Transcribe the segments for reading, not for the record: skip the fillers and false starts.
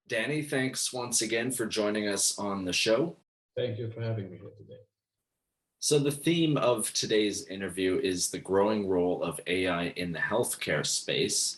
Danny, thanks once again for joining us on the show. Thank you for having me here today. So the theme of today's interview is the growing role of AI in the healthcare space.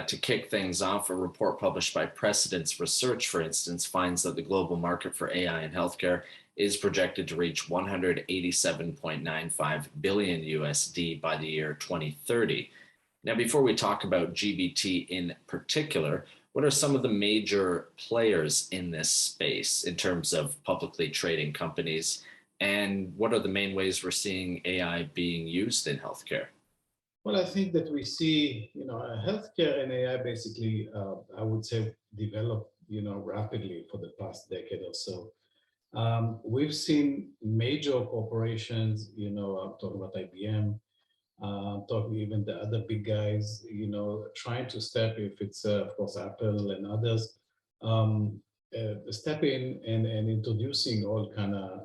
To kick things off, a report published by Precedence Research, for instance, finds that the global market for AI in healthcare is projected to reach 187.95 billion USD by the year 2030. Now, before we talk about GBT in particular, what are some of the major players in this space in terms of publicly trading companies? And what are the main ways we're seeing AI being used in healthcare? Well, I think that we see, healthcare and AI basically, I would say, develop, rapidly for the past decade or so. We've seen major corporations, I'm talking about IBM, talking even the other big guys, trying to step, if it's, of course, Apple and others, step in and introducing all kind of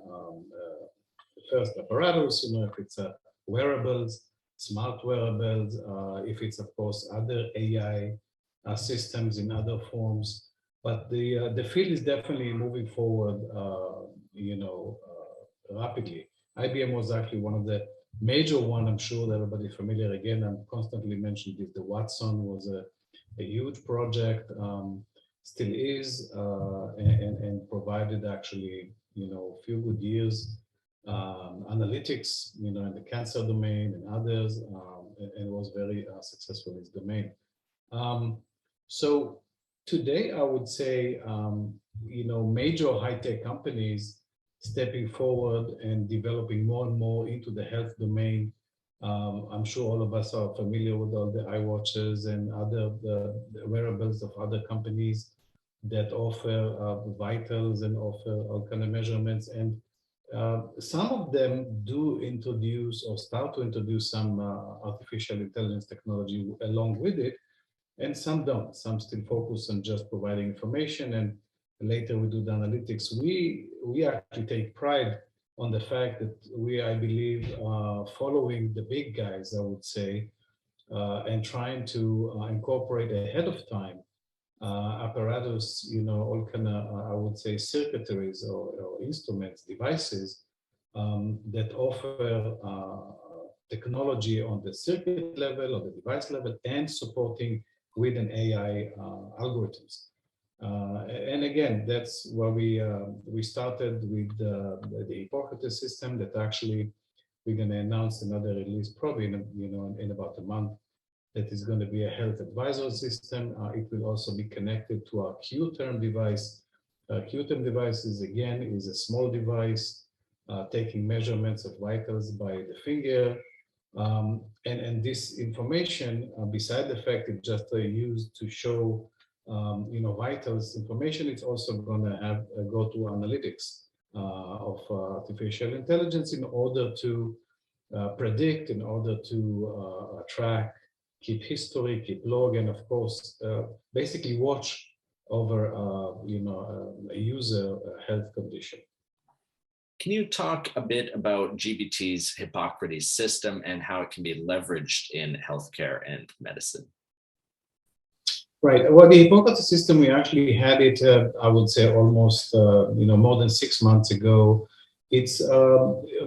first apparatus, if it's wearables, smart wearables, if it's, of course, other AI systems in other forms. But the field is definitely moving forward, rapidly. IBM was actually one of the major one. I'm sure that everybody's familiar. Again, I'm constantly mentioning this. The Watson was a huge project, still is, and provided actually, a few good years. Analytics, in the cancer domain and others, and was very successful in this domain. So today, I would say, major high-tech companies stepping forward and developing more and more into the health domain. I'm sure all of us are familiar with all the iWatches and other the wearables of other companies that offer vitals and offer all kind of measurements. And some of them do introduce or start to introduce some artificial intelligence technology along with it, and some don't. Some still focus on just providing information, and later we do the analytics. We actually take pride on the fact that we, I believe, following the big guys, I would say, and trying to incorporate ahead of time apparatus, all kind of, I would say, circuitries or instruments, devices that offer technology on the circuit level or the device level and supporting with an AI algorithms. And again, that's where we started with the Hippocrates system that actually we're going to announce another release probably in about a month. That is going to be a health advisor system. It will also be connected to our qTerm device. qTerm device is a small device taking measurements of vitals by the finger. And this information, beside the fact it's just used to show vitals information, it's also going to have go to analytics of artificial intelligence in order to predict, in order to track, keep history, keep log, and of course, basically watch over, a user health condition. Can you talk a bit about GBT's Hippocrates system and how it can be leveraged in healthcare and medicine? Right. Well, the Hippocrates system, we actually had it, I would say, almost, more than 6 months ago. It's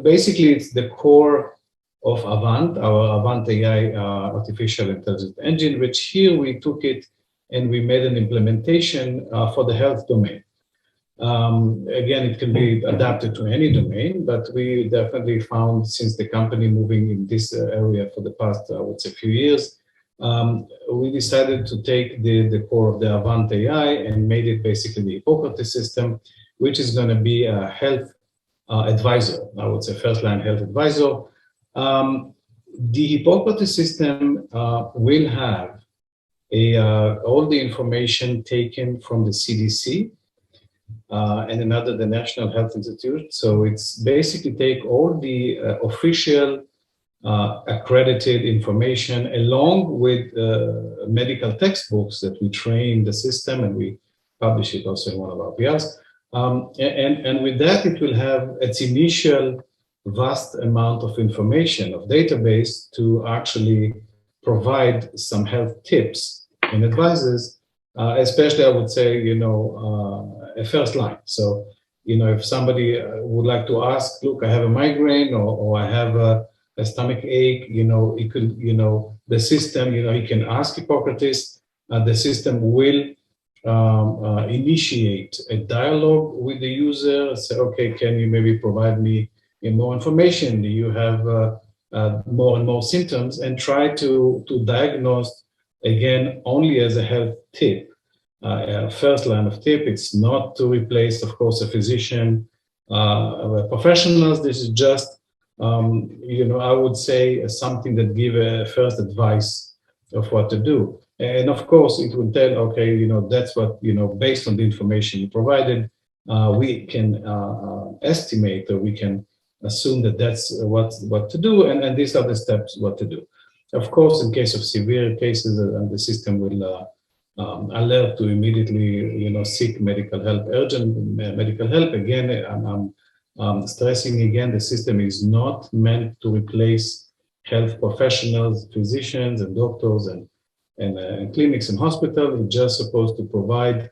basically it's the core of Avant, our Avant AI artificial intelligence engine, which here we took it and we made an implementation for the health domain. Again, it can be adapted to any domain, but we definitely found, since the company moving in this area for the past, I would say, few years, we decided to take the core of the Avant AI and made it basically the Hippocrates system, which is going to be a health advisor, I would say first-line health advisor. The Hippocrates system will have all the information taken from the CDC and another, the National Health Institute. So it's basically take all the official accredited information along with medical textbooks that we train the system, and we publish it also in one of our PRs. And with that, it will have its initial vast amount of information of database to actually provide some health tips and advices especially I would say, a first line. So, if somebody would like to ask, look, I have a migraine or I have a stomach ache, it could, the system, he can ask Hippocrates, the system will initiate a dialogue with the user, say, okay, can you maybe provide me more information? Do you have more and more symptoms? And try to diagnose, again, only as a health tip. First line of tip, it's not to replace, of course, a physician, professionals. This is just, I would say something that give a first advice of what to do. And of course, it will tell, okay, that's what, based on the information you provided, we can estimate, or we can assume that that's what to do, and these are the steps what to do. Of course, in case of severe cases, the system will alert to immediately, seek medical help, urgent medical help. Again, I'm stressing again, the system is not meant to replace health professionals, physicians, and doctors, and clinics and hospitals. It's just supposed to provide,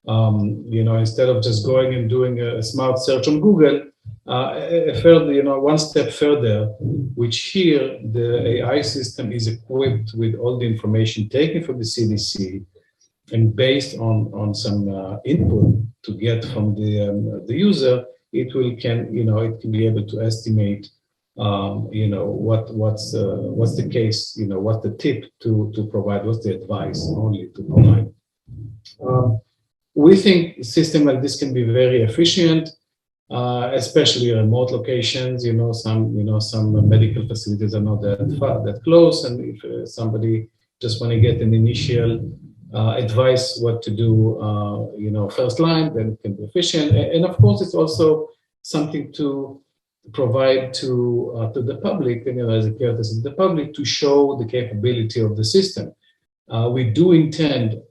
instead of just going and doing a smart search on Google, a further, one step further, which here the AI system is equipped with all the information taken from the CDC and based on some input to get from the user. It can be able to estimate what's the case, what's the tip to provide, what's the advice only to provide. We think a system like this can be very efficient, especially remote locations. Some medical facilities are not that close, and if somebody just want to get an initial advice what to do, first line, then it can be efficient. And of course, it's also something to provide to the public, as a courtesy to the public, to show the capability of the system. We do intend,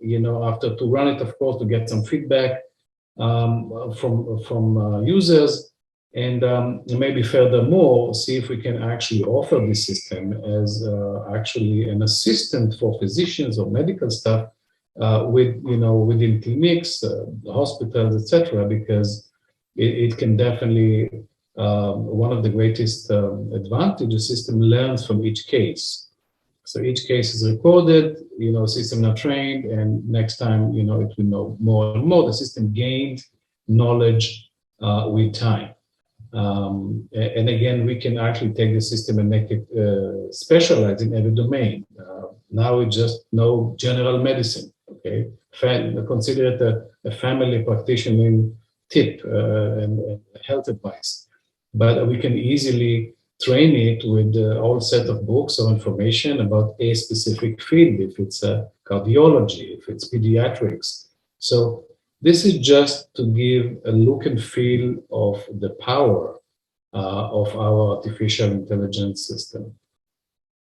after to run it, of course, to get some feedback from users, and maybe furthermore, see if we can actually offer this system as actually an assistant for physicians or medical staff within clinics, hospitals, etc., because it can definitely, one of the greatest advantages, the system learns from each case. So each case is recorded, system not trained, and next time, it will know more and more. The system gained knowledge with time. And again, we can actually take the system and make it specialized in every domain. Now we just know general medicine, okay? Consider it a family practitioner tip and health advice. But we can easily train it with a whole set of books or information about a specific field, if it's cardiology, if it's pediatrics. So this is just to give a look and feel of the power of our artificial intelligence system.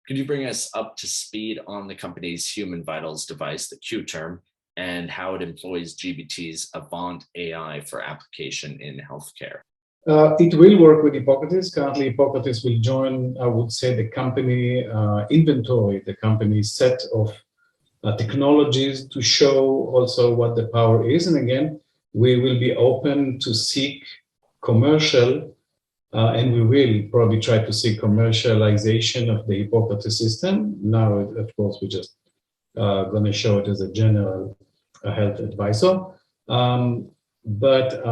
Could you bring us up to speed on the company's human vitals device, the qTerm, and how it employs GBT's Avant AI for application in healthcare? It will work with Hippocrates. Currently, Hippocrates will join, I would say, the company inventory, the company's set of technologies to show also what the power is. And again, we will be open to seek commercial, and we will probably try to seek commercialization of the Hippocrates system. Now, of course, we're just going to show it as a general health advisor. But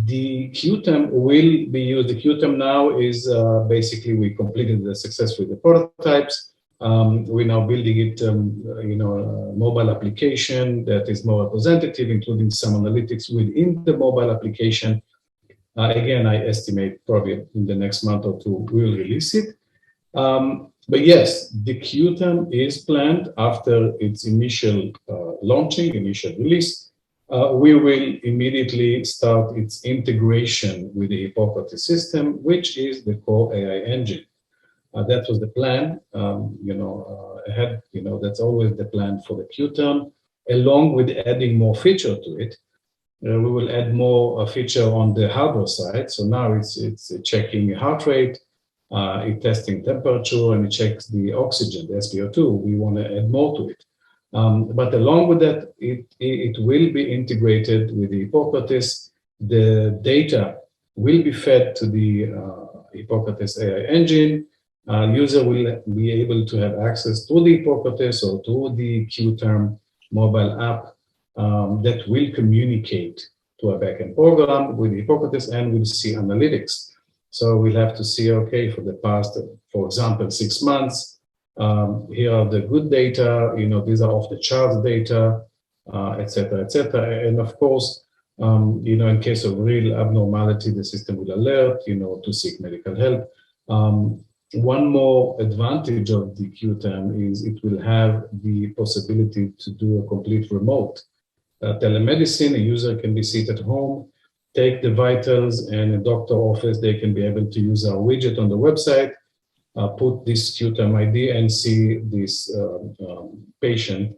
the qTerm will be used. The qTerm now is basically, we completed the success with the prototypes. We're now building it, a mobile application that is more representative, including some analytics within the mobile application. Again, I estimate probably in the next month or two, we'll release it. But yes, the qTerm is planned after its initial launching, initial release. We will immediately start its integration with the Hippocrates system, which is the core AI engine. That was the plan, ahead, that's always the plan for the qTerm, along with adding more feature to it. We will add more feature on the hardware side. So now it's checking heart rate, it's testing temperature, and it checks the oxygen, the SpO2. We want to add more to it. But along with that, it will be integrated with the Hippocrates. The data will be fed to the Hippocrates AI engine. User will be able to have access to the Hippocrates or to the qTerm mobile app that will communicate to a backend program with Hippocrates and will see analytics. So we'll have to see, okay, for the past, for example, 6 months, here are the good data, these are off the charts data, et cetera, et cetera. And of course, in case of real abnormality, the system will alert, to seek medical help. One more advantage of the qTerm is it will have the possibility to do a complete remote telemedicine. A user can be seated at home, take the vitals, and a doctor office, they can be able to use our widget on the website, put this qTerm ID and see this patient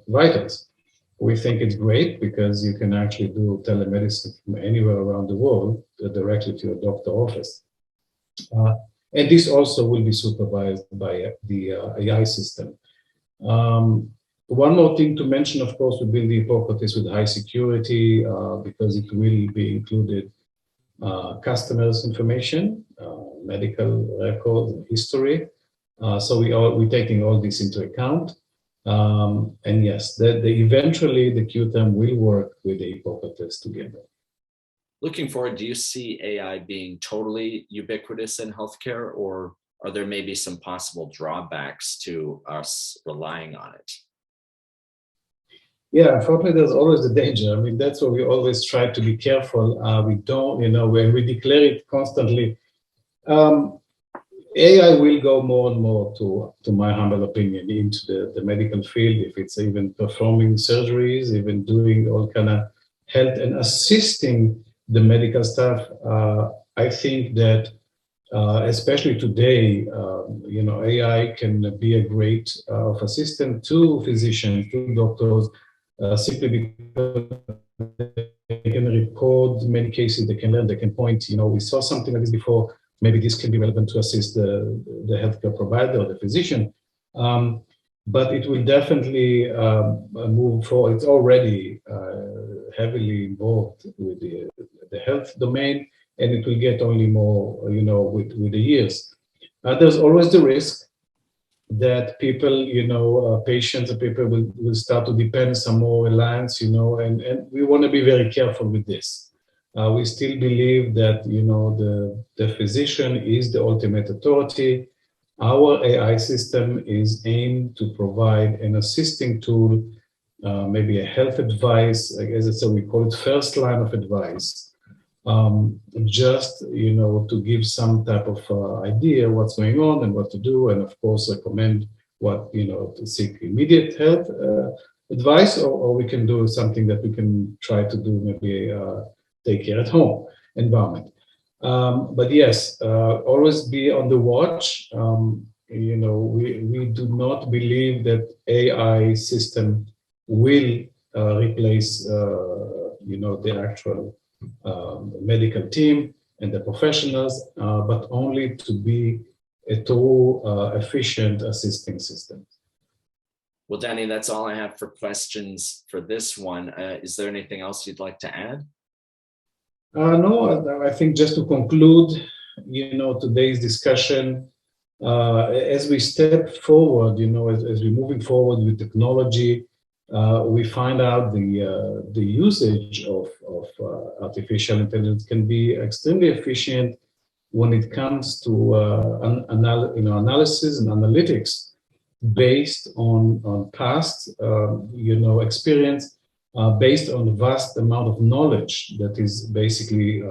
vitals. We think it's great because you can actually do telemedicine from anywhere around the world directly to your doctor office. And this also will be supervised by the AI system. One more thing to mention, of course, we build the Hippocrates with high security because it will be included customers' information, medical records, and history. So we're taking all this into account. And yes, eventually the qTerm will work with the Hippocrates together. Looking forward, do you see AI being totally ubiquitous in healthcare, or are there maybe some possible drawbacks to us relying on it? Yeah, unfortunately, there's always the danger. I mean, that's why we always try to be careful. We don't, when we declare it constantly, AI will go more and more, to my humble opinion, into the medical field, if it's even performing surgeries, even doing all kind of health and assisting the medical staff. I think that especially today, AI can be a great assistant to physicians, to doctors, simply because they can record many cases, they can learn, they can point, we saw something like this before, maybe this can be relevant to assist the healthcare provider or the physician. But it will definitely move forward. It's already heavily involved with the health domain, and it will get only more, with the years. There's always the risk that people, patients and people will start to depend some more reliance, and we want to be very careful with this. We still believe that, the physician is the ultimate authority. Our AI system is aimed to provide an assisting tool, maybe a health advice, as I said, we call it first line of advice, just, to give some type of idea what's going on and what to do, and of course recommend what, to seek immediate health advice, or we can do something that we can try to do, maybe take care at home environment. But yes, always be on the watch. We do not believe that AI system will replace, the actual medical team and the professionals, but only to be a true efficient assisting system. Well, Danny, that's all I have for questions for this one. Is there anything else you'd like to add? No, I think just to conclude, today's discussion, as we step forward, as we're moving forward with technology, we find out the usage of artificial intelligence can be extremely efficient when it comes to analysis and analytics based on past experience. Based on the vast amount of knowledge that is basically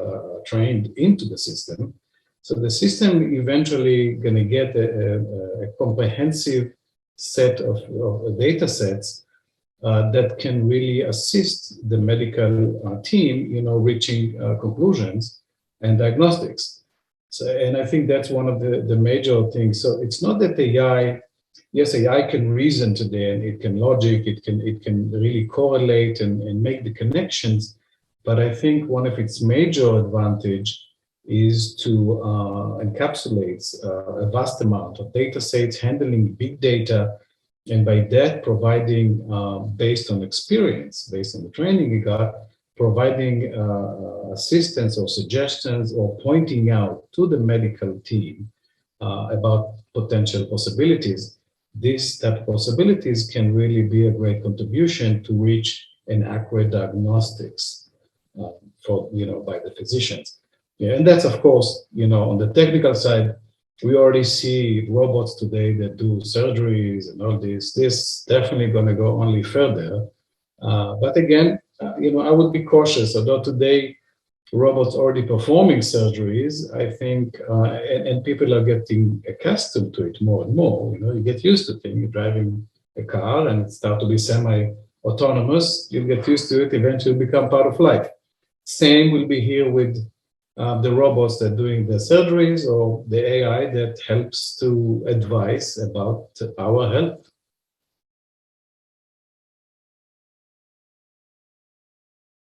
trained into the system. So the system eventually going to get a comprehensive set of data sets that can really assist the medical team, reaching conclusions and diagnostics. So, and I think that's one of the major things. So it's not that AI, yes, AI can reason today, and it can logic, it can really correlate and make the connections. But I think one of its major advantage is to encapsulate a vast amount of data sets, handling big data, And by that, providing, based on experience, based on the training he got, providing assistance or suggestions or pointing out to the medical team about potential possibilities. These type of possibilities can really be a great contribution to reach an accurate diagnostics by the physicians. Yeah, and that's of course, on the technical side, we already see robots today that do surgeries and all this. This definitely going to go only further. But again, I would be cautious. Although today robots already performing surgeries, I think, and people are getting accustomed to it more and more. You get used to things. You're driving a car and it starts to be semi-autonomous. You'll get used to it. Eventually, become part of life. Same will be here with the robots that are doing the surgeries or the AI that helps to advise about our health